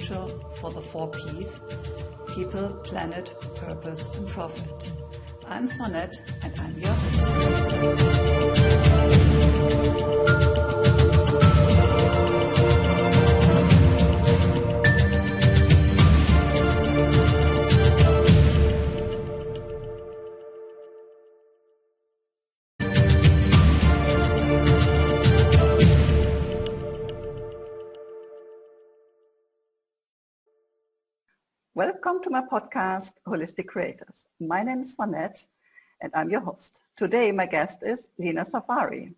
future for the 4 Ps: people, planet, purpose, and profit. I'm Swanette, and I'm your host. Welcome to my podcast, Holistic Creators. My name is Swanette, and I'm your host. Today, my guest is Leena Zafary.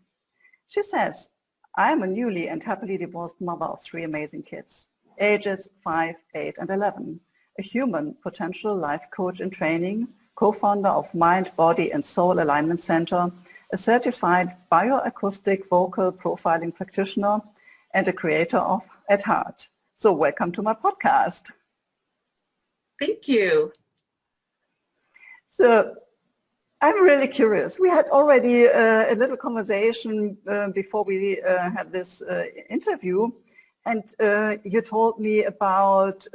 She says, I am a newly and happily divorced mother of 3 amazing kids, ages 5, 8, and 11, a Human Potential Life Coach in training, co-founder of Mind, Body, and Soul Alignment Center, a certified Bio-Acoustic vocal profiling practitioner, and a creator of At Heart. So welcome to my podcast. Thank you. So I'm really curious. We had already a little conversation before we had this interview, and you told me about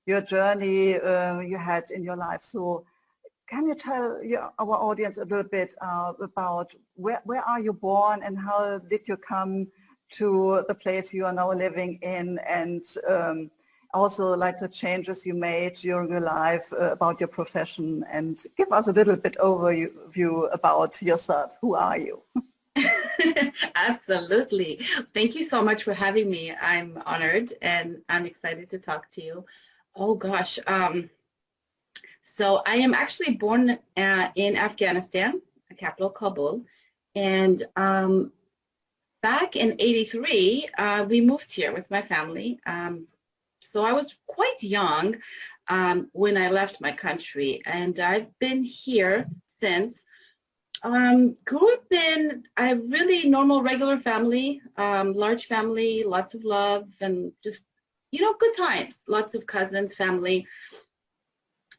your journey you had in your life. So can you tell our audience a little bit about where are you born and how did you come to the place you are now living in, and also like the changes you made during your life, about your profession, and give us a little bit overview about yourself. Who are you? Absolutely. Thank you so much for having me. I'm honored and I'm excited to talk to you. Oh gosh. So I am actually born in Afghanistan, the capital Kabul, and back in '83, we moved here with my family. So I was quite young when I left my country, and I've been here since. Grew up in a really normal, regular family, large family, lots of love, and just, good times, lots of cousins, family.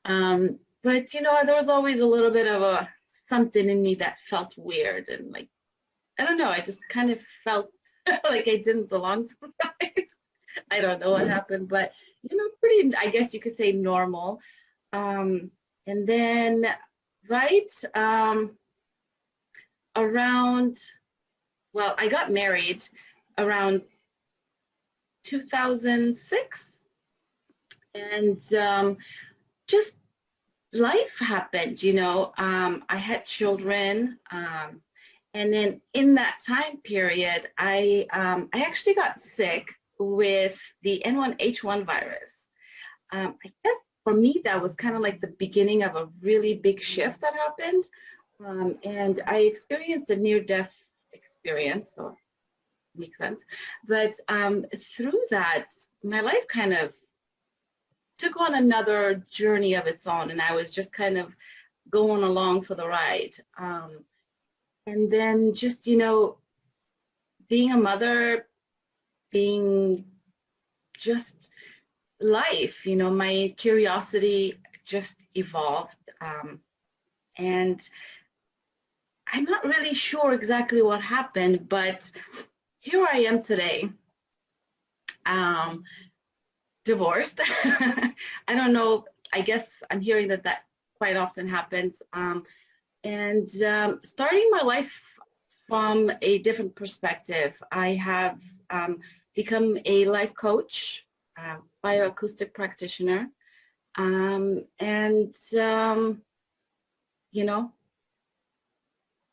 But, there was always a little bit of something in me that felt weird, and like, I don't know, I just kind of felt like I didn't belong sometimes. I don't know what happened, but, pretty, I guess you could say normal. And then around, well, I got married around 2006, and just life happened, I had children, and then in that time period, I actually got sick with the N1H1 virus. I guess for me, that was kind of like the beginning of a really big shift that happened. And I experienced a near-death experience, so makes sense. But through that, my life kind of took on another journey of its own, and I was just kind of going along for the ride. And then just, being a mother, being just life, my curiosity just evolved. And I'm not really sure exactly what happened, but here I am today, divorced. I don't know, I guess I'm hearing that quite often happens. And starting my life from a different perspective. I have become a life coach, bioacoustic practitioner, and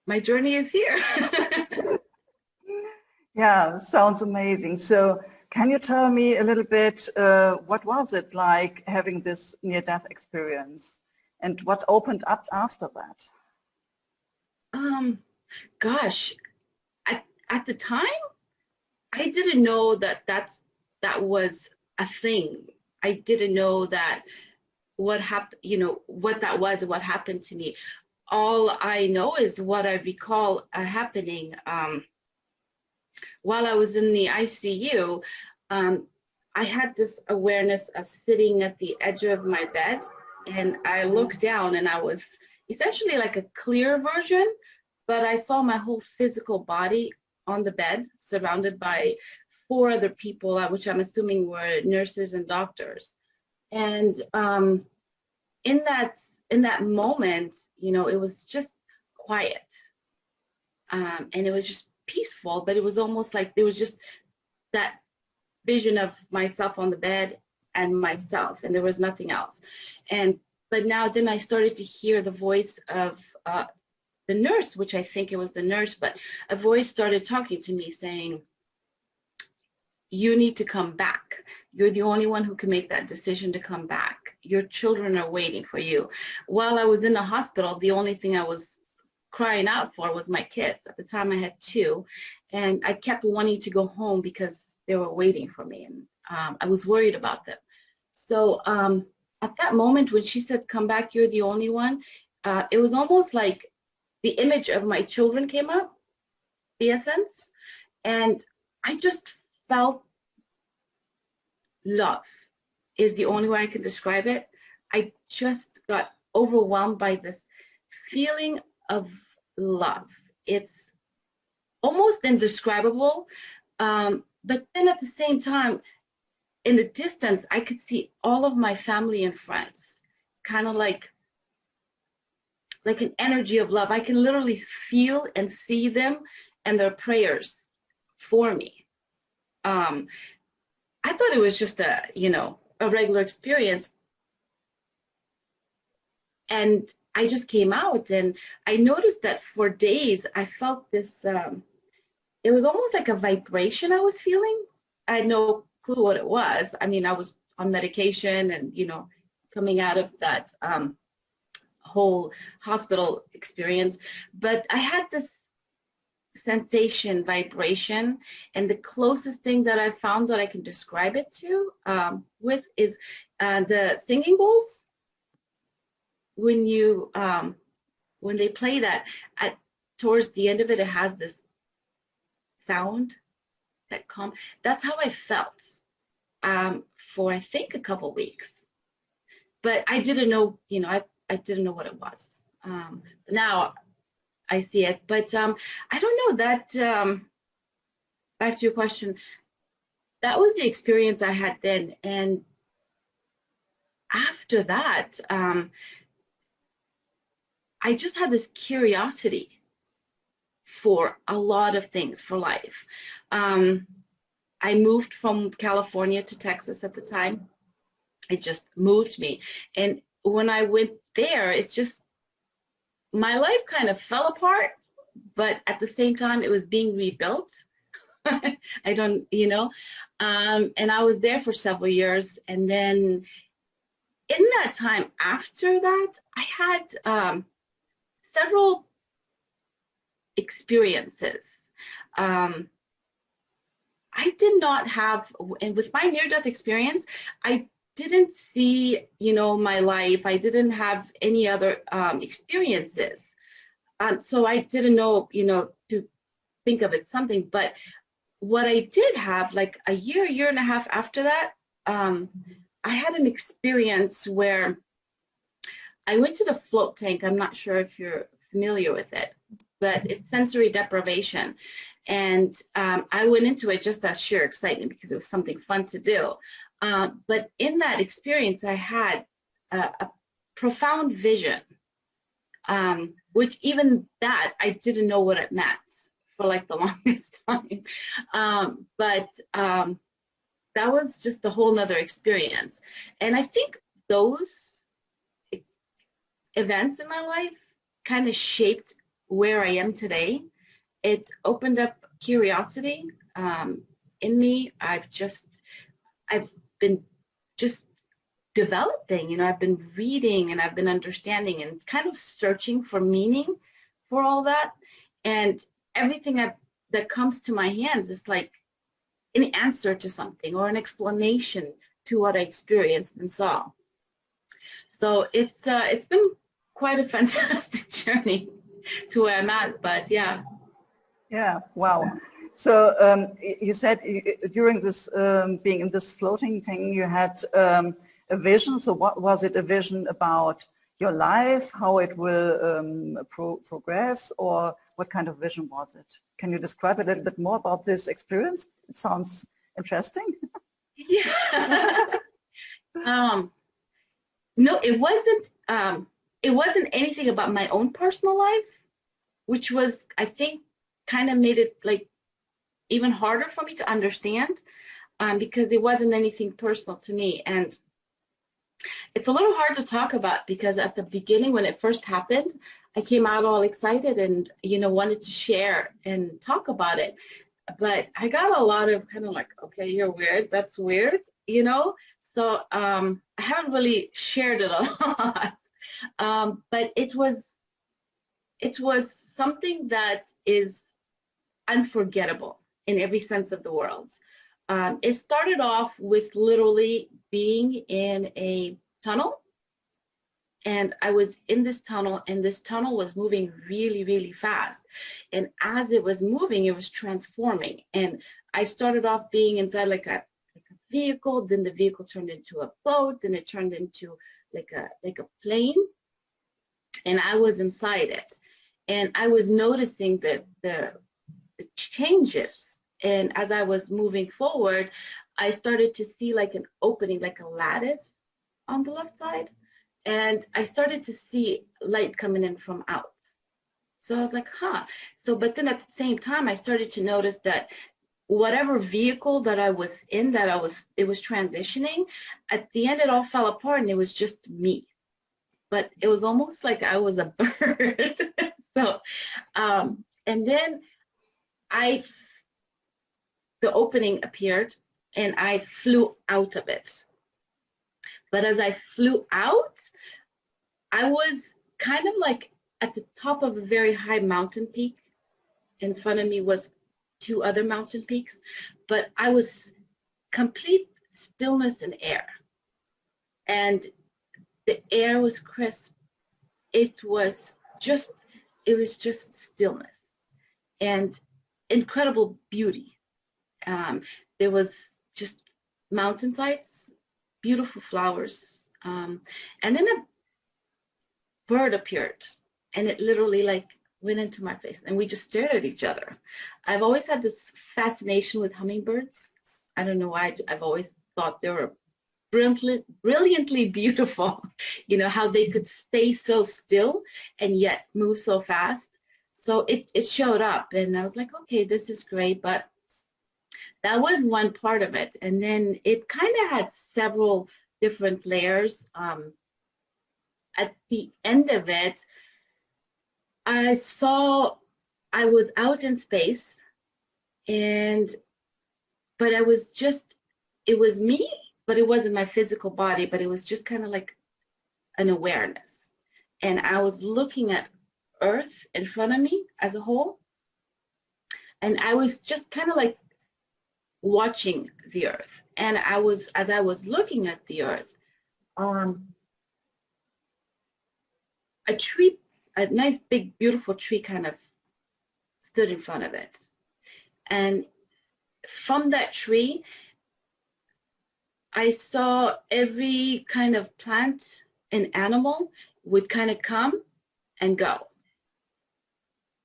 my journey is here. Yeah, sounds amazing. So can you tell me a little bit, what was it like having this near-death experience, and what opened up after that? Gosh, at the time, I didn't know that was a thing. I didn't know that what happened, what that was and what happened to me. All I know is what I recall happening while I was in the ICU. I had this awareness of sitting at the edge of my bed, and I looked down, and I was essentially like a clear version, but I saw my whole physical body on the bed, surrounded by 4 other people, which I'm assuming were nurses and doctors. And in that moment, you know, it was just quiet, and it was just peaceful. But it was almost like there was just that vision of myself on the bed and myself, and there was nothing else. But now then I started to hear the voice of the nurse, which I think it was the nurse, but a voice started talking to me saying, you need to come back. You're the only one who can make that decision to come back. Your children are waiting for you. While I was in the hospital, the only thing I was crying out for was my kids. At the time I had 2, and I kept wanting to go home because they were waiting for me, and I was worried about them. So at that moment when she said, come back, you're the only one, it was almost like the image of my children came up, the essence, and I just felt love is the only way I can describe it. I just got overwhelmed by this feeling of love. It's almost indescribable, but then at the same time, in the distance, I could see all of my family and friends, kind of like an energy of love. I can literally feel and see them and their prayers for me. I thought it was just a regular experience. And I just came out, and I noticed that for days I felt this, it was almost like a vibration I was feeling. I had no clue what it was. I mean, I was on medication and, coming out of that whole hospital experience, but I had this sensation, vibration, and the closest thing that I found that I can describe it to with is the singing bowls. When you when they play that, towards the end of it, it has this sound that that's how I felt for I think a couple weeks. But I didn't know, I didn't know what it was. Now I see it, but I don't know that. Back to your question, that was the experience I had then, and after that, I just had this curiosity for a lot of things for life. I moved from California to Texas at the time. It just moved me, and when I went there, it's just my life kind of fell apart, but at the same time, it was being rebuilt. I don't, and I was there for several years. And then in that time after that, I had several experiences. I did not have, and with my near-death experience, I didn't see, my life. I didn't have any other experiences. So I didn't know, to think of it something. But what I did have, like a year and a half after that, I had an experience where I went to the float tank. I'm not sure if you're familiar with it, but it's sensory deprivation. And I went into it just as sheer excitement because it was something fun to do. But in that experience, I had a profound vision, which even that, I didn't know what it meant for like the longest time. But that was just a whole nother experience. And I think those events in my life kind of shaped where I am today. It opened up curiosity in me. I've been just developing, I've been reading and I've been understanding and kind of searching for meaning for all that. And everything that comes to my hands is like an answer to something or an explanation to what I experienced and saw. So it's been quite a fantastic journey to where I'm at, but yeah. Yeah, wow. So you said during this, being in this floating thing, you had a vision. So what was it, a vision about your life, how it will progress, or what kind of vision was it? Can you describe a little bit more about this experience? It sounds interesting. Yeah. No, it wasn't. It wasn't anything about my own personal life, which was, I think, kind of made it like even harder for me to understand, because it wasn't anything personal to me. And it's a little hard to talk about because at the beginning, when it first happened, I came out all excited and, you know, wanted to share and talk about it. But I got a lot of kind of like, okay, you're weird, that's weird, you know? So I haven't really shared it a lot. But it was something that is unforgettable in every sense of the world. It started off with literally being in a tunnel, and I was in this tunnel, and this tunnel was moving really, really fast. And as it was moving, it was transforming. And I started off being inside like a vehicle, then the vehicle turned into a boat, then it turned into like a plane, and I was inside it. And I was noticing the changes. And as I was moving forward, I started to see like an opening, like a lattice on the left side. And I started to see light coming in from out. So I was like, huh. So, but then at the same time, I started to notice that whatever vehicle that I was in, it was transitioning, at the end it all fell apart and it was just me. But it was almost like I was a bird. So, and then the opening appeared and I flew out of it. But as I flew out, I was kind of like at the top of a very high mountain peak. In front of me was 2 other mountain peaks, but I was complete stillness and air. And the air was crisp. It was just stillness and incredible beauty. There was just mountainsides, beautiful flowers, and then a bird appeared, and it literally like went into my face, and we just stared at each other. I've always had this fascination with hummingbirds. I don't know why. I've always thought they were brilliantly beautiful. You know, how they could stay so still and yet move so fast. So it showed up, and I was like, okay, this is great. But that was one part of it. And then it kind of had several different layers. At the end of it, I was out in space, but it was me, but it wasn't my physical body, but it was just kind of like an awareness. And I was looking at Earth in front of me as a whole, and I was just kind of like watching the Earth. And as I was looking at the Earth, a nice big beautiful tree kind of stood in front of it. And from that tree, I saw every kind of plant and animal would kind of come and go.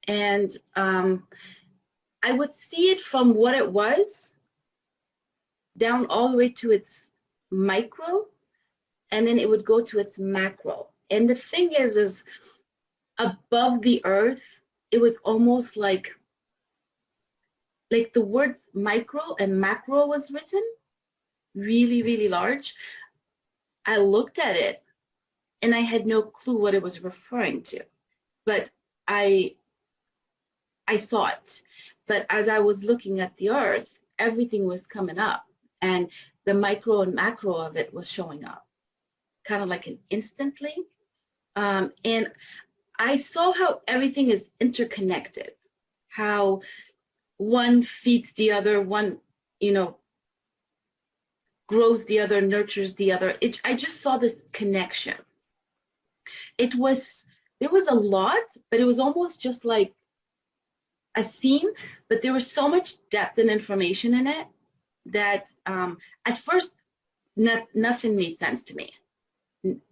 And I would see it from what it was down all the way to its micro, and then it would go to its macro. And the thing is above the Earth, it was almost like the words micro and macro was written really, really large. I looked at it and I had no clue what it was referring to, but I saw it. But as I was looking at the Earth, everything was coming up, and the micro and macro of it was showing up, kind of like an instantly. And I saw how everything is interconnected, how one feeds the other, one, you know, grows the other, nurtures the other. I just saw this connection. There was a lot, but it was almost just like a scene, but there was so much depth and information in it that at first nothing made sense to me.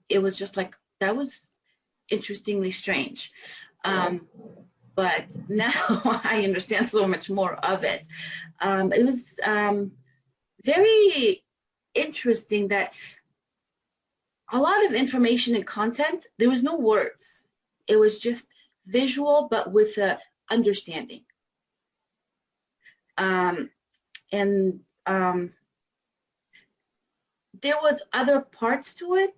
It was just like, that was interestingly strange. But now I understand so much more of it. It was very interesting that a lot of information and content, there was no words. It was just visual, but with a understanding. There was other parts to it.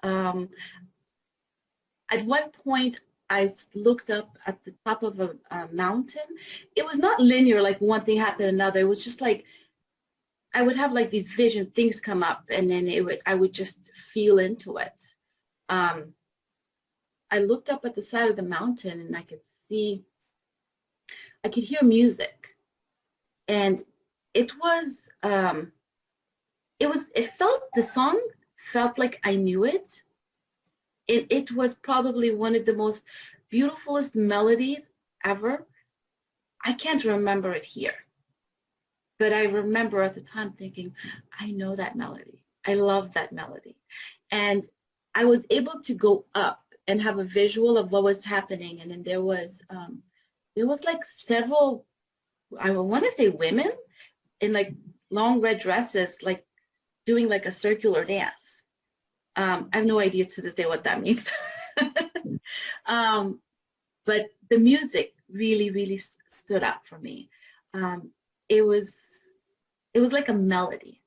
At one point, I looked up at the top of a mountain. It was not linear, like one thing happened another. It was just like, I would have like these vision things come up, and then I would just feel into it. I looked up at the side of the mountain, and I could hear music, and the song felt like I knew it. It was probably one of the most beautifulest melodies ever. I can't remember it here, but I remember at the time thinking, I know that melody. I love that melody. And I was able to go up and have a visual of what was happening. And then there was like several, I want to say women in like long red dresses, like doing like a circular dance. I have no idea to this day what that means. But the music really, really stood out for me. It was like a melody.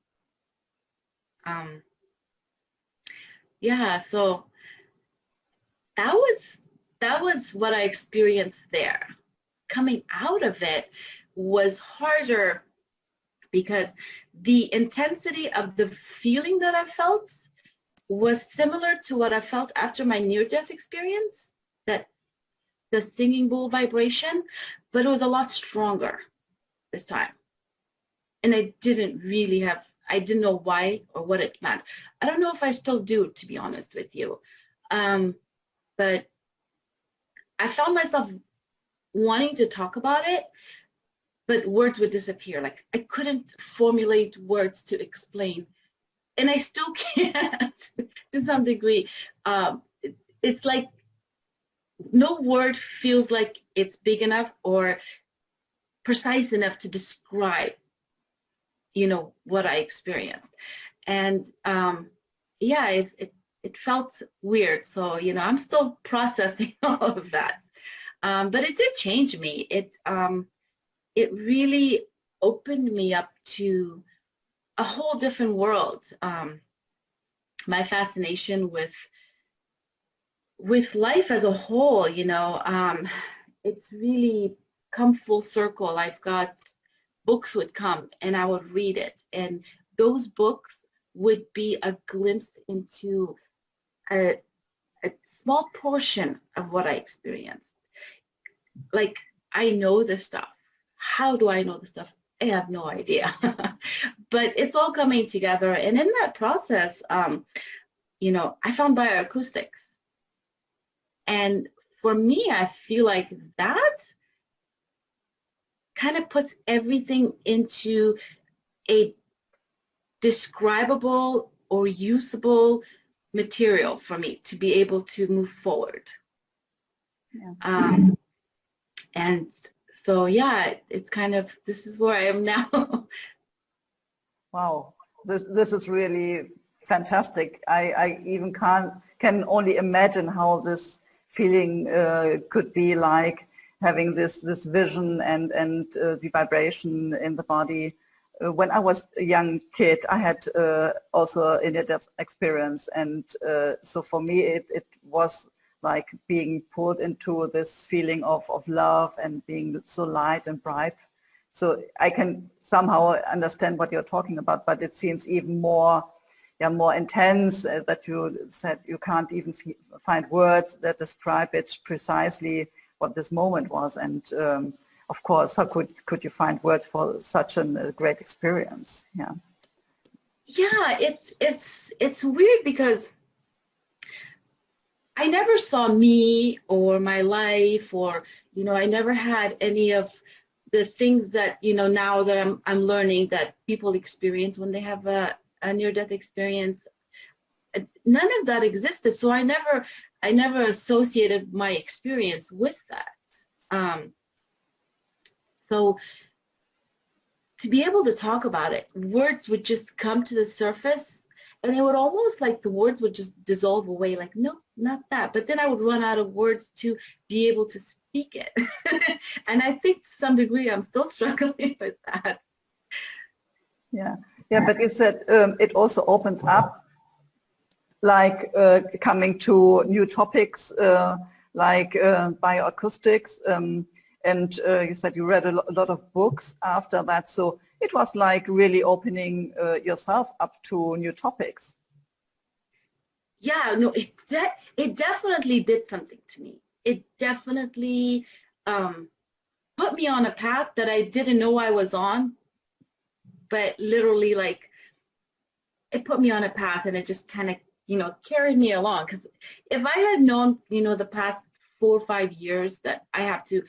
Yeah, so that was what I experienced there. Coming out of it was harder because the intensity of the feeling that I felt was similar to what I felt after my near-death experience, that the singing bowl vibration, but it was a lot stronger this time. And I didn't know why or what it meant. I don't know if I still do, to be honest with you. But I found myself wanting to talk about it, but words would disappear. Like I couldn't formulate words to explain. And I still can't to some degree. It's like no word feels like it's big enough or precise enough to describe, what I experienced. And yeah, it felt weird. So, I'm still processing all of that. But it did change me. It really opened me up to a whole different world. My fascination with life as a whole, it's really come full circle. I've got books would come and I would read it, and those books would be a glimpse into a small portion of what I experienced. Like, I know this stuff. How do I know this stuff? I have no idea. But it's all coming together. And in that process, I found Bio-Acoustics. And for me, I feel like that kind of puts everything into a describable or usable material for me to be able to move forward. Yeah. And so, yeah, it's kind of, this is where I am now. Wow, this is really fantastic. I even can only imagine how this feeling could be like, having this vision and the vibration in the body. When I was a young kid, I had also a near-death experience, and so for me it was like being pulled into this feeling of love and being so light and bright. So I can somehow understand what you're talking about, but it seems even more intense, that you said you can't even find words that describe it precisely what this moment was. And of course, how could you find words for such a great experience? Yeah. Yeah, it's weird because I never saw me or my life, or I never had any of the things that now that I'm learning that people experience when they have a near-death experience. None of that existed, so I never associated my experience with that. So to be able to talk about it, words would just come to the surface, and it would almost like the words would just dissolve away, like, no, not that. But then I would run out of words to be able to speak it. And I think to some degree I'm still struggling with that. Yeah, yeah, but you said it also opened up, like coming to new topics, like bioacoustics, and you said you read a lot of books after that, so it was like really opening yourself up to new topics. Yeah, no, it definitely did something to me. It definitely put me on a path that I didn't know I was on, but literally, like, it put me on a path, and it just kind of, you know, carried me along. Because if I had known, you know, the past 4 or 5 years that I have to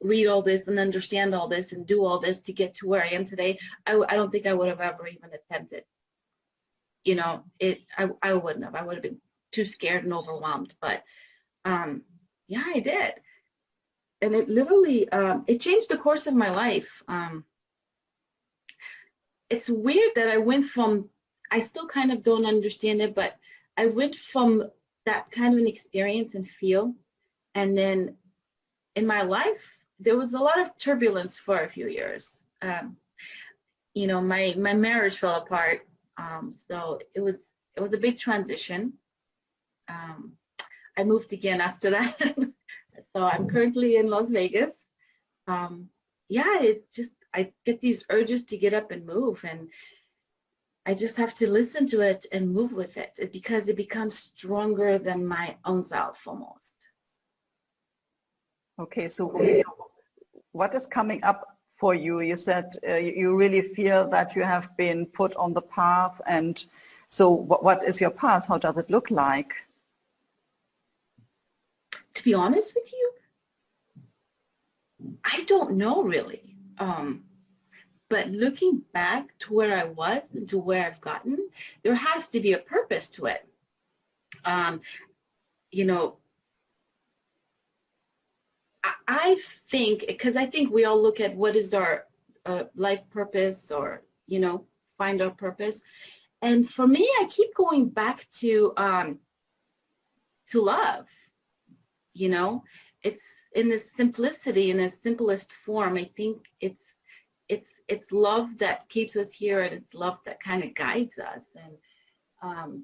read all this and understand all this and do all this to get to where I am today, I don't think I would have ever even attempted. You know, I wouldn't have. I would have been too scared and overwhelmed. But yeah, I did. And it literally, it changed the course of my life. It's weird that I went from, I still kind of don't understand it, but I went from that kind of an experience and feel, and then in my life, there was a lot of turbulence for a few years. You know, my marriage fell apart, so it was a big transition. I moved again after that, so I'm currently in Las Vegas. Yeah, I get these urges to get up and move, and I just have to listen to it and move with it because it becomes stronger than my own self almost. Okay, so what is coming up for you? You said you really feel that you have been put on the path, and so what is your path? How does it look like? To be honest with you, I don't know really. But looking back to where I was and to where I've gotten, there has to be a purpose to it. You know, I think, because I think we all look at what is our life purpose, or, you know, find our purpose. And for me, I keep going back to love. You know, it's in the simplicity, in the simplest form. I think it's love that keeps us here, and it's love that kind of guides us. And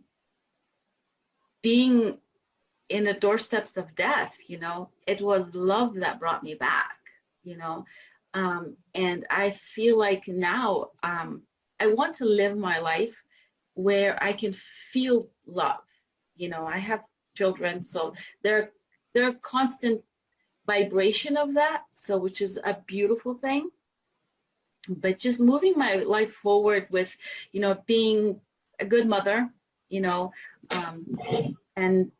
being in the doorsteps of death, you know, it was love that brought me back, you know. And I feel like now I want to live my life where I can feel love. You know, I have children, so they're a constant vibration of that, so which is a beautiful thing. But just moving my life forward with, you know, being a good mother, you know, and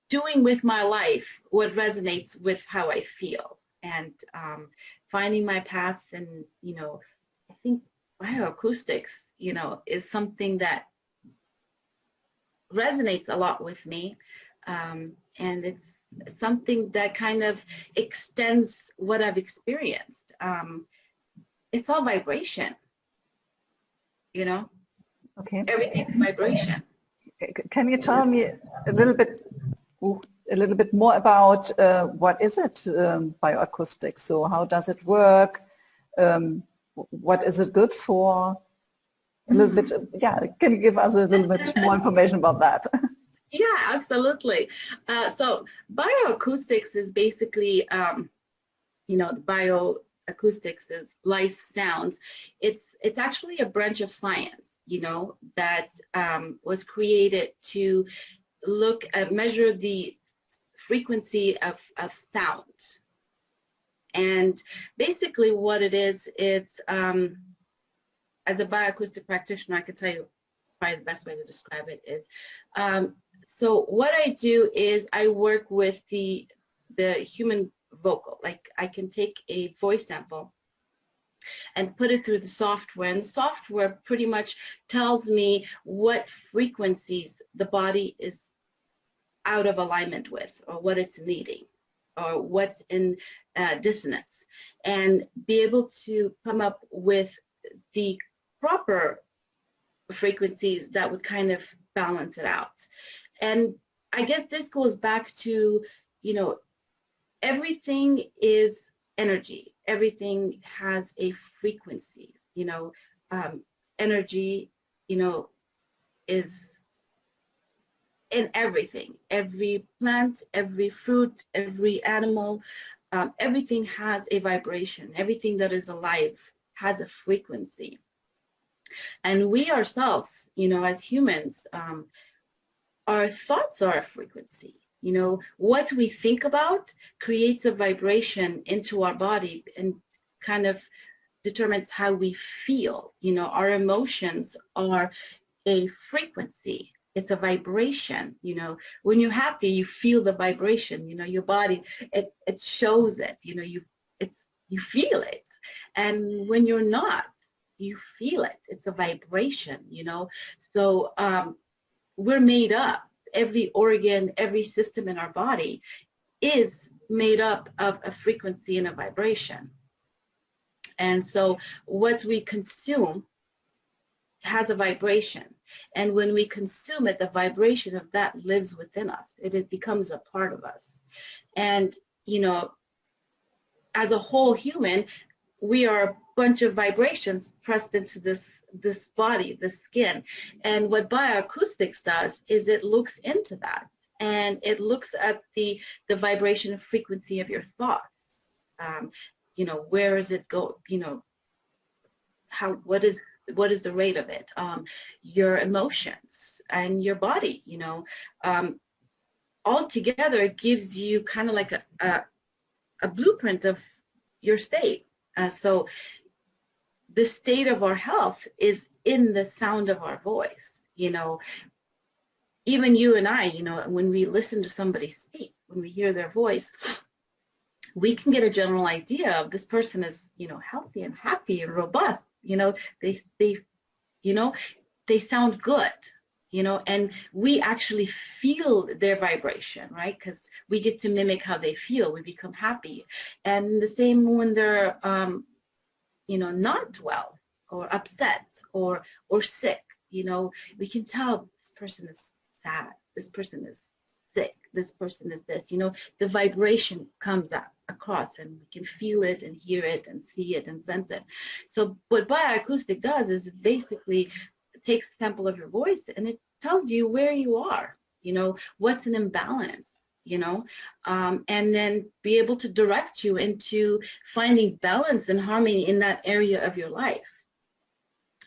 doing with my life what resonates with how I feel, and finding my path. And, you know, I think bioacoustics, you know, is something that resonates a lot with me, and it's something that kind of extends what I've experienced. It's all vibration, you know. Okay. Everything's vibration. Can you tell me a little bit more about what is it, bioacoustics? So how does it work? What is it good for? A little bit, yeah. Can you give us a little bit more information about that? Yeah, absolutely. So bioacoustics is basically, you know, bioacoustics is life sounds. It's actually a branch of science, you know, that was created to look at, measure the frequency of sound. And basically what it is, it's, as a bioacoustic practitioner, I could tell you probably the best way to describe it is, so what I do is I work with the human vocal. Like, I can take a voice sample and put it through the software, and the software pretty much tells me what frequencies the body is out of alignment with, or what it's needing. or what's in dissonance, and be able to come up with the proper frequencies that would kind of balance it out. And I guess this goes back to, you know, everything is energy. Everything has a frequency, you know. Energy, you know, is in everything. Every plant, every fruit, every animal, everything has a vibration. Everything that is alive has a frequency. And we ourselves, you know, as humans, our thoughts are a frequency. You know, what we think about creates a vibration into our body and kind of determines how we feel. You know, our emotions are a frequency. It's a vibration. You know, when you're happy, you feel the vibration. You know, your body, it shows it. You know, you feel it. And when you're not, you feel it. It's a vibration. You know, so we're made up. Every organ, every system in our body is made up of a frequency and a vibration. And so what we consume has a vibration. And when we consume it, the vibration of that lives within us. It becomes a part of us. And, you know, as a whole human, we are a bunch of vibrations pressed into this body, the skin. And what Bio-Acoustics does is it looks into that, and it looks at the vibration and frequency of your thoughts. You know, where does it go? You know, what is the rate of it? Your emotions and your body. You know, all together it gives you kind of like a blueprint of your state. So the state of our health is in the sound of our voice. You know, even you and I, you know, when we listen to somebody speak, when we hear their voice, we can get a general idea of this person is, you know, healthy and happy and robust. You know, they you know, they sound good. You know, and we actually feel their vibration, right? Because we get to mimic how they feel. We become happy. And the same when they're you know, not well or upset or sick. You know, we can tell this person is sad, this person is sick, this person is this. You know, the vibration comes up across, and we can feel it and hear it and see it and sense it. So what Bio-Acoustic does is it basically takes a sample of your voice, and it tells you where you are, you know, what's an imbalance, you know, and then be able to direct you into finding balance and harmony in that area of your life.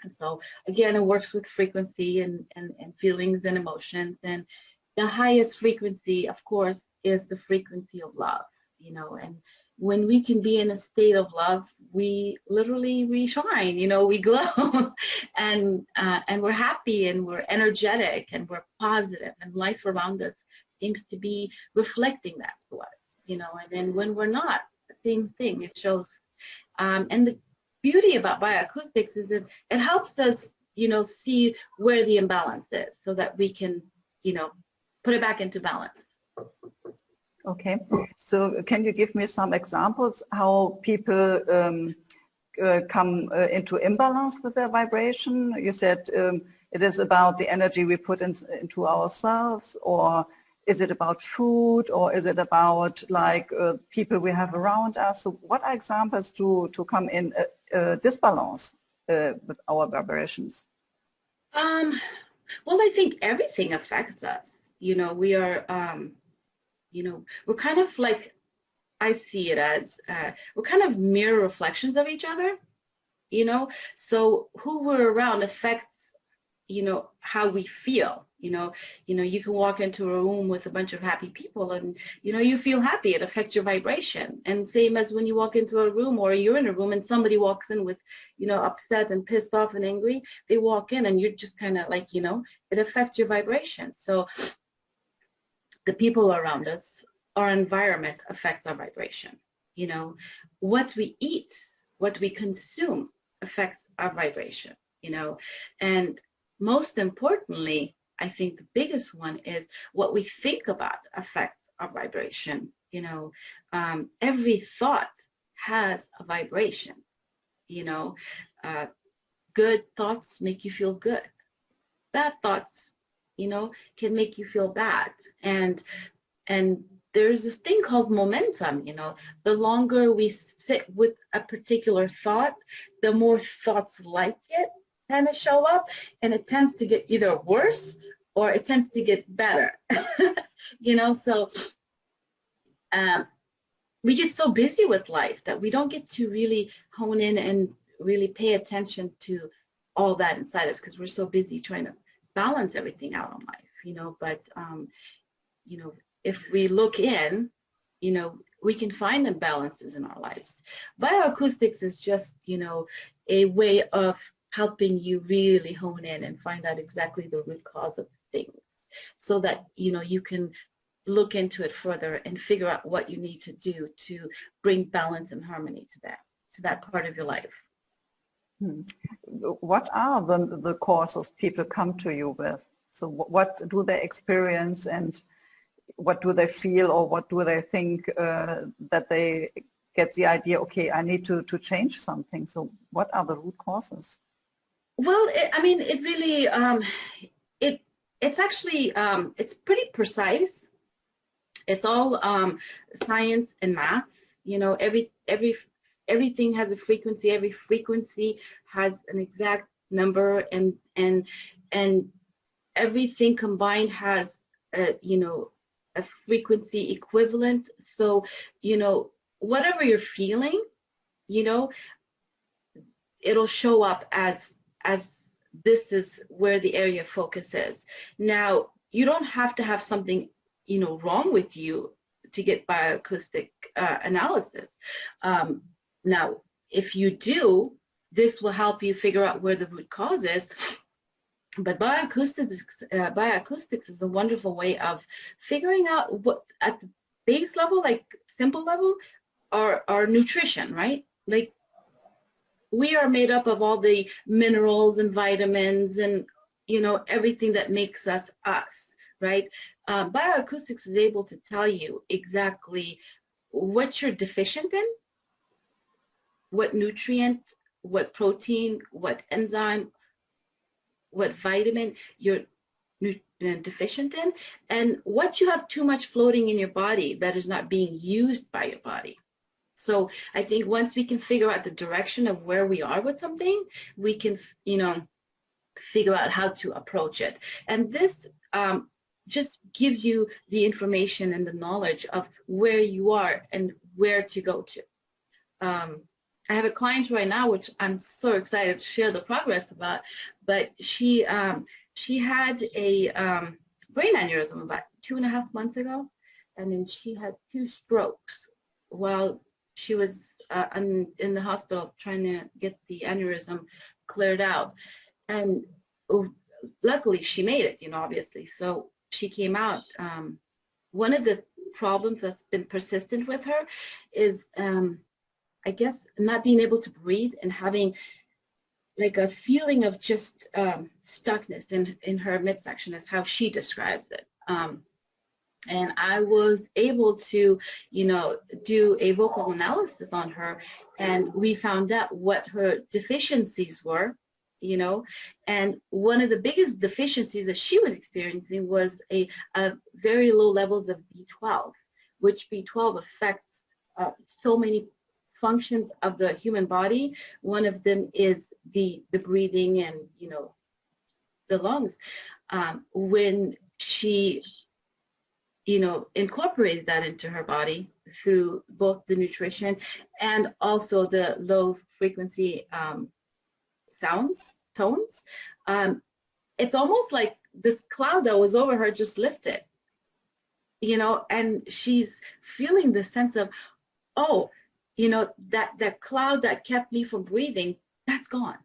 And so, again, it works with frequency and feelings and emotions. And the highest frequency, of course, is the frequency of love, you know, and when we can be in a state of love, we shine, you know, we glow, and we're happy, and we're energetic, and we're positive, and life around us seems to be reflecting that to us, you know. And then when we're not, the same thing, it shows. And the beauty about Bio-Acoustics is that it helps us, you know, see where the imbalance is, so that we can, you know, put it back into balance. Okay, so can you give me some examples how people come into imbalance with their vibration? You said it is about the energy we put into ourselves, or is it about food, or is it about like people we have around us? So what are examples to come in disbalance with our vibrations? Well, I think everything affects us. You know, we are, you know, we're kind of like, I see it as, we're kind of mirror reflections of each other, you know. So who we're around affects, you know, how we feel. You know, you can walk into a room with a bunch of happy people, and, you know, you feel happy. It affects your vibration. And same as when you walk into a room, or you're in a room and somebody walks in with, you know, upset and pissed off and angry, they walk in and you're just kind of like, you know, it affects your vibration. So the people around us, our environment affects our vibration. You know, what we eat, what we consume affects our vibration, you know. And most importantly, I think the biggest one is what we think about affects our vibration, You know, every thought has a vibration. You know, good thoughts make you feel good. Bad thoughts, you know, can make you feel bad. And there's this thing called momentum. You know, the longer we sit with a particular thought, the more thoughts like it tend to show up, and it tends to get either worse or it tends to get better. You know, so we get so busy with life that we don't get to really hone in and really pay attention to all that inside us, because we're so busy trying to balance everything out in life, you know. But you know, if we look in, you know, we can find imbalances in our lives. Bioacoustics is just, you know, a way of helping you really hone in and find out exactly the root cause of things, so that, you know, you can look into it further and figure out what you need to do to bring balance and harmony to that part of your life. What are the causes people come to you with? So what do they experience, and what do they feel, or what do they think that they get the idea, okay, I need to change something? So what are the root causes? Well, I mean, it really, it's actually, it's pretty precise. It's all science and math. You know, everything has a frequency. Every frequency has an exact number, and everything combined has a, you know, a frequency equivalent. So, you know, whatever you're feeling, you know, it'll show up as this is where the area of focus is. Now, you don't have to have something, you know, wrong with you to get bioacoustic analysis. Now, if you do, this will help you figure out where the root cause is. But bioacoustics is a wonderful way of figuring out what, at the base level, like simple level, our nutrition, right? Like, we are made up of all the minerals and vitamins and, you know, everything that makes us us, right? Bioacoustics is able to tell you exactly what you're deficient in, what nutrient, what protein, what enzyme, what vitamin you're deficient in, and what you have too much floating in your body that is not being used by your body. So I think once we can figure out the direction of where we are with something, we can, you know, figure out how to approach it. And this just gives you the information and the knowledge of where you are and where to go to. I have a client right now, which I'm so excited to share the progress about, but she had a brain aneurysm about 2.5 months ago, and then she had 2 strokes while she was in the hospital trying to get the aneurysm cleared out. And luckily she made it, you know, obviously. So she came out. One of the problems that's been persistent with her is, I guess, not being able to breathe and having like a feeling of just stuckness in her midsection, is how she describes it. And I was able to, you know, do a vocal analysis on her, and we found out what her deficiencies were, you know. And one of the biggest deficiencies that she was experiencing was a very low levels of B12, which B12 affects so many functions of the human body. One of them is the breathing and, you know, the lungs. When she, you know, incorporated that into her body through both the nutrition and also the low frequency sounds, tones, it's almost like this cloud that was over her just lifted, you know, and she's feeling the sense of, oh, you know, that cloud that kept me from breathing, that's gone.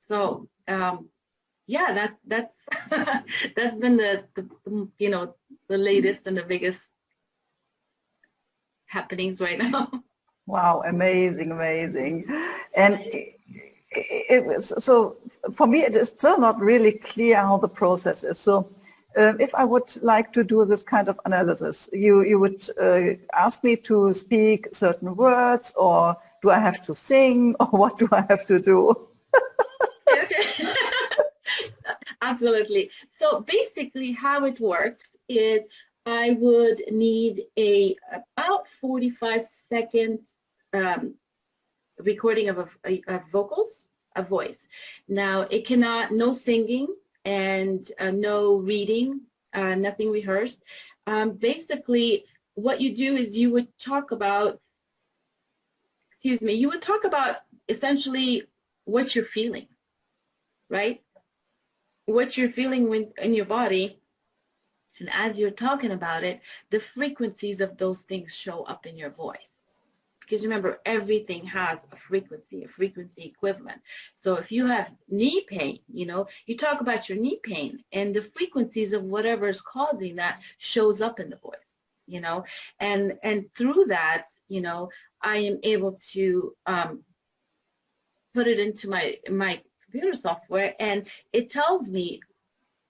So yeah, that's that's been the you know, the latest and the biggest happenings right now. Wow, amazing, amazing. And so for me, it is still not really clear how the process is. So if I would like to do this kind of analysis, you would ask me to speak certain words, or do I have to sing, or what do I have to do? Okay. Absolutely. So basically how it works is I would need about 45-second recording of vocals, a voice. Now it cannot, no singing and no reading, nothing rehearsed. Basically what you do is you would talk about, you would talk about essentially what you're feeling, right? What you're feeling in your body, and as you're talking about it, the frequencies of those things show up in your voice. Because remember, everything has a frequency equivalent. So if you have knee pain, you talk about your knee pain, and the frequencies of whatever is causing that shows up in the voice, and through that, I am able to put it into my computer software, and it tells me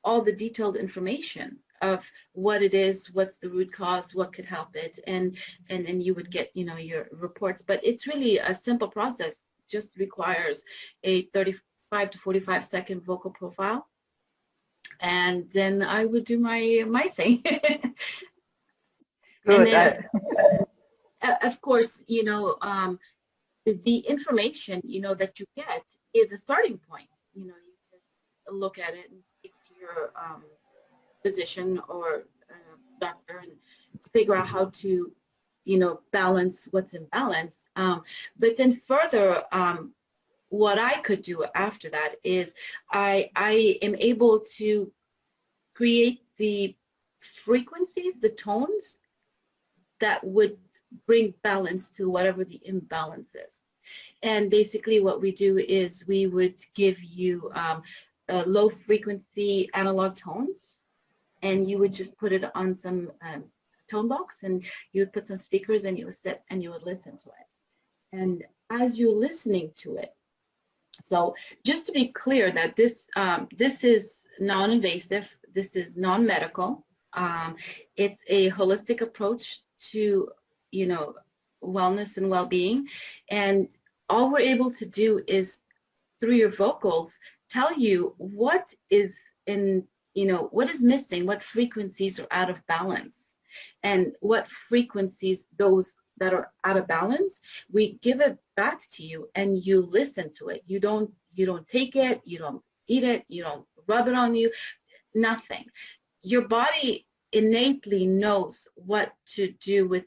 all the detailed information of what it is, what's the root cause, what could help it, and then you would get your reports. But it's really a simple process, just requires a 35 to 45-second vocal profile, and then I would do my thing. Good. And then, of course, the information that you get is a starting point. You can look at it and speak to your physician or doctor and figure out how to balance what's in balance. But then further, what I could do after that is I am able to create the frequencies, the tones that would bring balance to whatever the imbalance is. And basically what we do is we would give you low frequency analog tones, and you would just put it on some tone box, and you would put some speakers, and you would sit and you would listen to it. And as you're listening to it, so just to be clear that this is non-invasive, this is non-medical, it's a holistic approach to wellness and well-being, and all we're able to do is through your vocals tell you what is in what is missing, what frequencies are out of balance, and what frequencies, those that are out of balance, we give it back to you, and you listen to it. You don't take it, you don't eat it, you don't rub it on you, nothing. Your body innately knows what to do with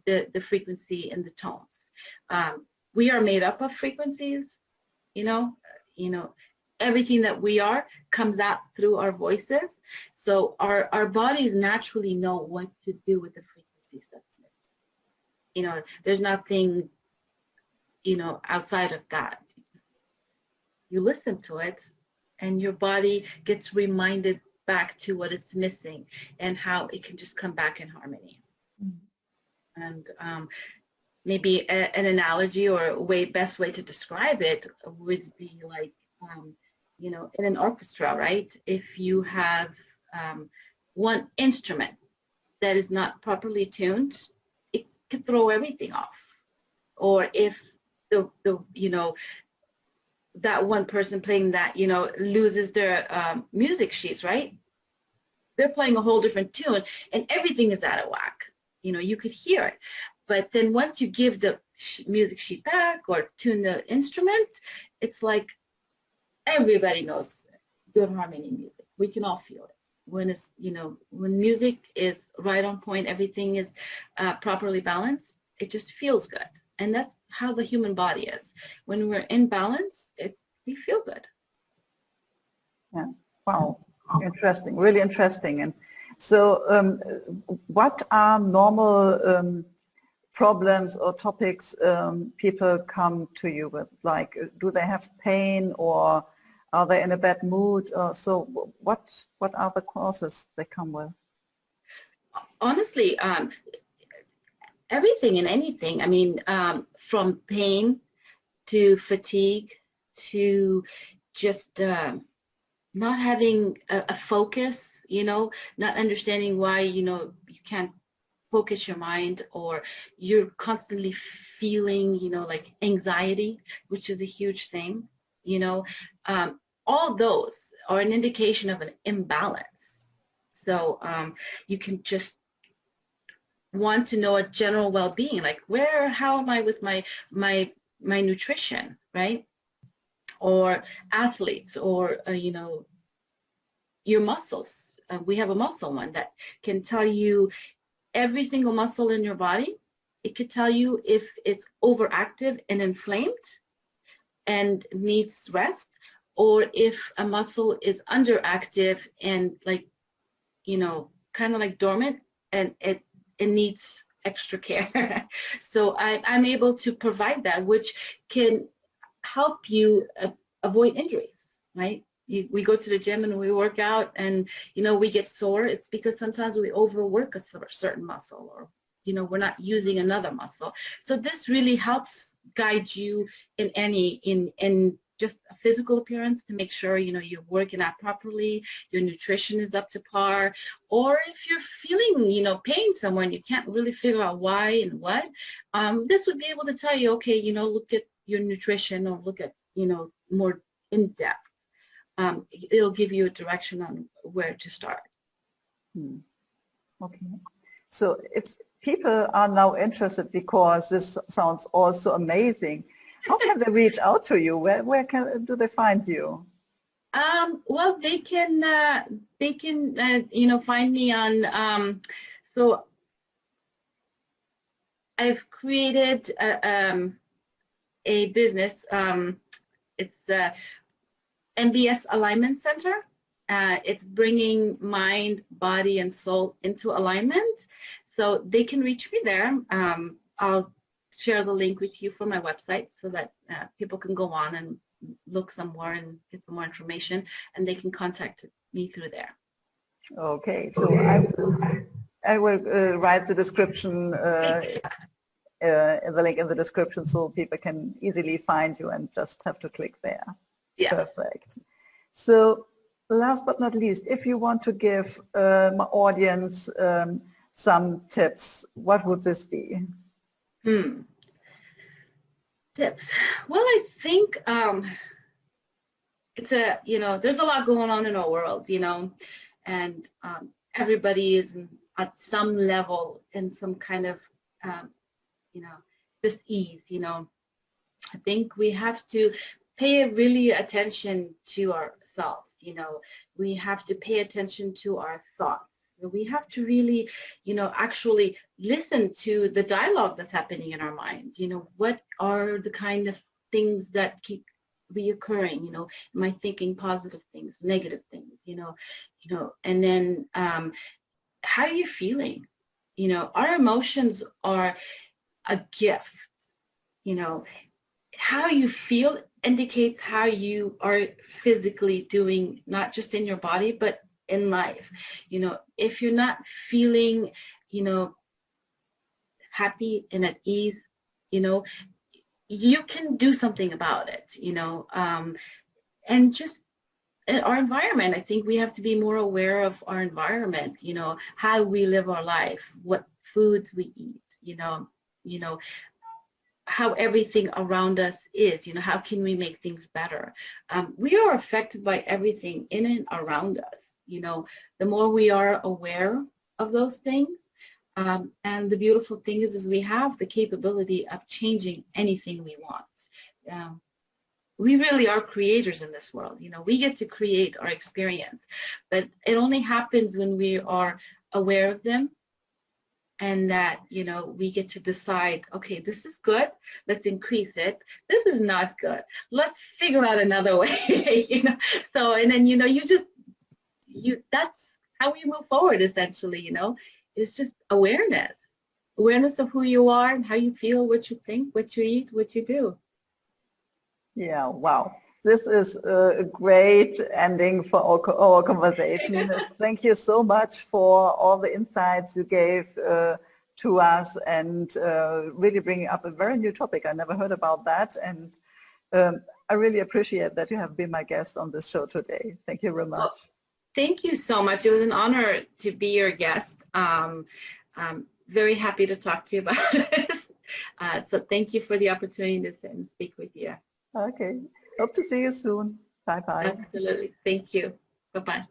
the frequency and the tones. We are made up of frequencies, everything that we are comes out through our voices. So our bodies naturally know what to do with the frequencies that's missing. There's nothing, outside of that. You listen to it, and your body gets reminded back to what it's missing and how it can just come back in harmony. Mm-hmm. And maybe an analogy or best way to describe it would be like, in an orchestra, right? If you have one instrument that is not properly tuned, it could throw everything off. Or if that one person playing that, loses their music sheets, right? They're playing a whole different tune, and everything is out of whack. You could hear it. But then once you give the music sheet back or tune the instrument, it's like everybody knows good harmony music. We can all feel it. When it's, when music is right on point, everything is properly balanced, it just feels good. And that's how the human body is. When we're in balance, we feel good. Yeah. Wow. Interesting. Really interesting. And so what are normal problems or topics people come to you with? Like, do they have pain, or are they in a bad mood? So what are the causes they come with? Honestly, everything and anything. I mean, from pain to fatigue to just not having a focus, you know, not understanding why, you know, you can't focus your mind, or you're constantly feeling, you know, like anxiety, which is a huge thing, you know. All those are an indication of an imbalance. So you can just want to know a general well-being, like how am I with my nutrition, right? Or athletes, or you know, your muscles. We have a muscle one that can tell you every single muscle in your body. It could tell you if it's overactive and inflamed and needs rest, or if a muscle is underactive and, like, you know, kind of like dormant, and it needs extra care. So I'm able to provide that, which can help you avoid injuries, right? We go to the gym and we work out, and, you know, we get sore. It's because sometimes we overwork a certain muscle, or, you know, we're not using another muscle. So this really helps guide you in just a physical appearance, to make sure, you know, you're working out properly, your nutrition is up to par. Or if you're feeling, you know, pain somewhere and you can't really figure out why and what, this would be able to tell you, okay, you know, look at your nutrition, or look at, you know, more in depth. It'll give you a direction on where to start. Okay. So if people are now interested, because this sounds also amazing, how can they reach out to you? Where do they find you? Well, they can you know, find me on, so I've created a business. It's MBS Alignment Center. It's bringing mind, body, and soul into alignment. So they can reach me there. I'll share the link with you for my website, so that people can go on and look some more and get some more information, and they can contact me through there. Okay, so I will write the description, the link in the description, so people can easily find you and just have to click there. Yes. Perfect. So last but not least, if you want to give my audience some tips, what would this be? Tips. Well, I think it's you know, there's a lot going on in our world, you know, and everybody is at some level in some kind of, you know, dis-ease, you know. I think we have to pay really attention to ourselves, you know. We have to pay attention to our thoughts. We have to really, you know, actually listen to the dialogue that's happening in our minds. You know, what are the kind of things that keep reoccurring? You know, am I thinking positive things, negative things? You know, and then how are you feeling? You know, our emotions are a gift. You know, how you feel indicates how you are physically doing, not just in your body, but in life. You know, if you're not feeling, you know, happy and at ease, you know, you can do something about it, you know. And just our environment, I think we have to be more aware of our environment, you know, how we live our life, what foods we eat, you know, how everything around us is, you know, how can we make things better? We are affected by everything in and around us. You know, the more we are aware of those things, and the beautiful thing is we have the capability of changing anything we want. We really are creators in this world. You know, we get to create our experience, but it only happens when we are aware of them, and that, you know, we get to decide, okay, this is good, let's increase it. This is not good, let's figure out another way. You know, so, and then, you know, that's how we move forward, essentially. You know, it's just awareness of who you are and how you feel, what you think, what you eat, what you do. Yeah, wow. This is a great ending for our conversation. Thank you so much for all the insights you gave to us, and really bringing up a very new topic. I never heard about that, and I really appreciate that you have been my guest on this show today. Thank you very much. thank you so much. It was an honor to be your guest. Very happy to talk to you about this. So thank you for the opportunity to sit and speak with you. Okay. Hope to see you soon. Bye-bye. Absolutely. Thank you. Bye-bye.